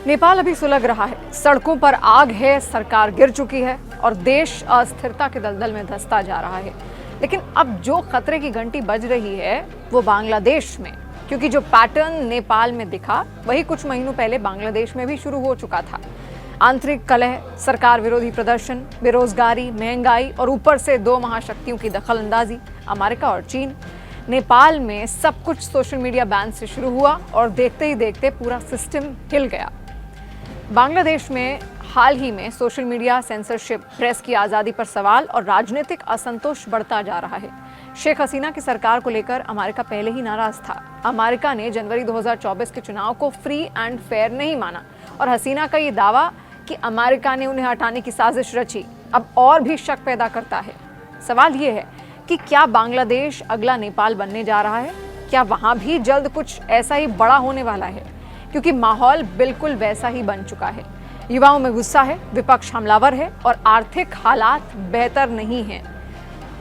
नेपाल अभी सुलग रहा है, सड़कों पर आग है, सरकार गिर चुकी है और देश अस्थिरता के दलदल में धंसता जा रहा है। लेकिन अब जो खतरे की घंटी बज रही है वो बांग्लादेश में, क्योंकि जो पैटर्न नेपाल में दिखा वही कुछ महीनों पहले बांग्लादेश में भी शुरू हो चुका था। आंतरिक कलह, सरकार विरोधी प्रदर्शन, बेरोजगारी, महंगाई और ऊपर से दो महाशक्तियों की दखलंदाजी, अमेरिका और चीन। नेपाल में सब कुछ सोशल मीडिया बैन से शुरू हुआ और देखते ही देखते पूरा सिस्टम हिल गया। बांग्लादेश में हाल ही में सोशल मीडिया सेंसरशिप, प्रेस की आज़ादी पर सवाल और राजनीतिक असंतोष बढ़ता जा रहा है। शेख हसीना की सरकार को लेकर अमेरिका पहले ही नाराज था। अमेरिका ने जनवरी 2024 के चुनाव को फ्री एंड फेयर नहीं माना और हसीना का ये दावा कि अमेरिका ने उन्हें हटाने की साजिश रची अब और भी शक पैदा करता है। सवाल ये है कि क्या बांग्लादेश अगला नेपाल बनने जा रहा है? क्या वहां भी जल्द कुछ ऐसा ही बड़ा होने वाला है? क्योंकि माहौल बिल्कुल वैसा ही बन चुका है। युवाओं में गुस्सा है, विपक्ष हमलावर है और आर्थिक हालात बेहतर नहीं हैं।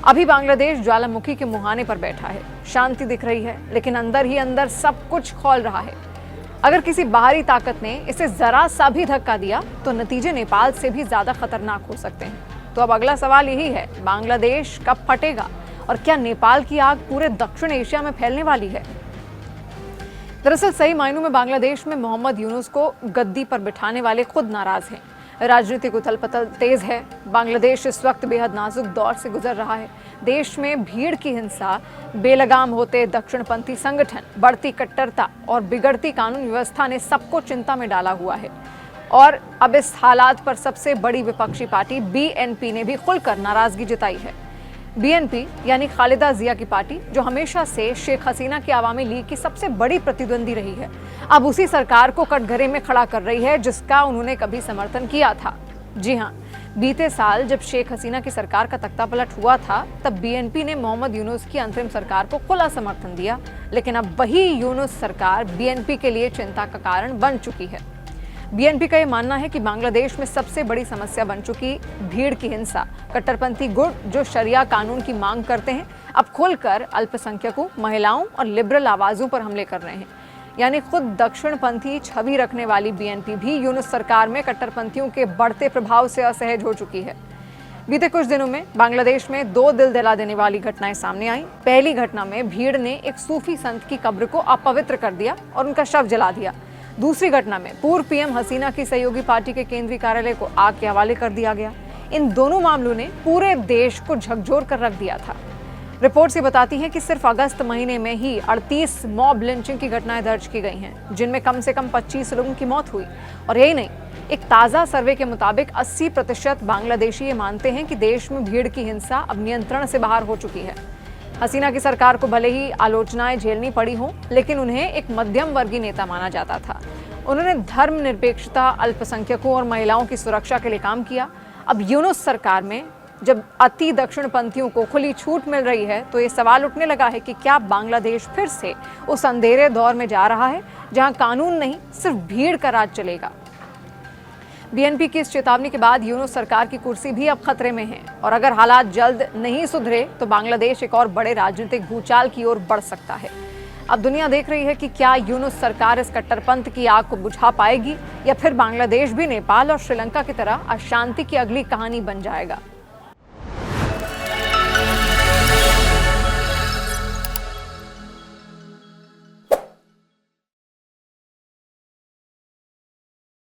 अभी बांग्लादेश ज्वालामुखी के मुहाने पर बैठा है। शांति दिख रही है, लेकिन अंदर ही अंदर सब कुछ खौल रहा है। अगर किसी बाहरी ताकत ने इसे जरा सा भी धक्का दिया तो नतीजे नेपाल से भी ज्यादा खतरनाक हो सकते हैं। तो अब अगला सवाल यही है, बांग्लादेश कब फटेगा और क्या नेपाल की आग पूरे दक्षिण एशिया में फैलने वाली है? दरअसल सही मायनों में बांग्लादेश में मोहम्मद यूनुस को गद्दी पर बिठाने वाले खुद नाराज हैं। राजनीतिक उथल पुथल तेज है। बांग्लादेश इस वक्त बेहद नाजुक दौर से गुजर रहा है। देश में भीड़ की हिंसा, बेलगाम होते दक्षिणपंथी संगठन, बढ़ती कट्टरता और बिगड़ती कानून व्यवस्था ने सबको चिंता में डाला हुआ है। और अब इस हालात पर सबसे बड़ी विपक्षी पार्टी बीएनपी ने भी खुलकर नाराजगी जताई है। बीएनपी यानी खालिदा जिया की पार्टी, जो हमेशा से शेख हसीना की अवामी लीग की सबसे बड़ी प्रतिद्वंदी रही है, अब उसी सरकार को कटघरे में खड़ा कर रही है जिसका उन्होंने कभी समर्थन किया था। जी हाँ, बीते साल जब शेख हसीना की सरकार का तख्तापलट हुआ था तब बीएनपी ने मोहम्मद यूनुस की अंतरिम सरकार को खुला समर्थन दिया। लेकिन अब वही यूनुस सरकार बीएनपी के लिए चिंता का कारण बन चुकी है। बीएनपी का यह मानना है कि बांग्लादेश में सबसे बड़ी समस्या बन चुकी भीड़ की हिंसा, कट्टरपंथी गुट जो शरिया कानून की मांग करते हैं, अब खुलकर अल्पसंख्यकों, महिलाओं और लिबरल आवाजों पर हमले कर रहे हैं। यानी खुद दक्षिणपंथी छवि रखने वाली बीएनपी भी यूनुस सरकार में कट्टरपंथियों के बढ़ते प्रभाव से असहज हो चुकी है। बीते कुछ दिनों में बांग्लादेश में दो दिल दिला देने वाली घटनाएं सामने आई। पहली घटना में भीड़ ने एक सूफी संत की कब्र को अपवित्र कर दिया और उनका शव जला दिया। दूसरी घटना में पूर्व पीएम हसीना की सहयोगी पार्टी के केंद्रीय कार्यालय को आग के हवाले कर दिया गया। इन दोनों मामलों ने पूरे देश को झकझोर कर रख दिया था। रिपोर्ट्स ये बताती हैं कि सिर्फ अगस्त महीने में ही 38 मॉब लिंचिंग की घटनाएं दर्ज की गई हैं, जिनमें कम से कम 25 लोगों की मौत हुई। और यही नहीं, एक ताज़ा सर्वे के मुताबिक 80% बांग्लादेशी ये मानते हैं कि देश में भीड़ की हिंसा अब नियंत्रण से बाहर हो चुकी है। हसीना की सरकार को भले ही आलोचनाएं झेलनी पड़ी हों, लेकिन उन्हें एक मध्यम वर्गीय नेता माना जाता था। उन्होंने धर्मनिरपेक्षता, अल्पसंख्यकों और महिलाओं की सुरक्षा के लिए काम किया। अब यूनुस सरकार में जब अति दक्षिणपंथियों को खुली छूट मिल रही है तो ये सवाल उठने लगा है कि क्या बांग्लादेश फिर से उस अंधेरे दौर में जा रहा है जहां कानून नहीं, सिर्फ भीड़ का राज चलेगा। बीएनपी की इस चेतावनी के बाद यूनुस सरकार की कुर्सी भी अब खतरे में है और अगर हालात जल्द नहीं सुधरे तो बांग्लादेश एक और बड़े राजनीतिक भूचाल की ओर बढ़ सकता है। अब दुनिया देख रही है कि क्या यूनुस सरकार इस कट्टरपंथ की आग को बुझा पाएगी या फिर बांग्लादेश भी नेपाल और श्रीलंका की तरह अशांति की अगली कहानी बन जाएगा।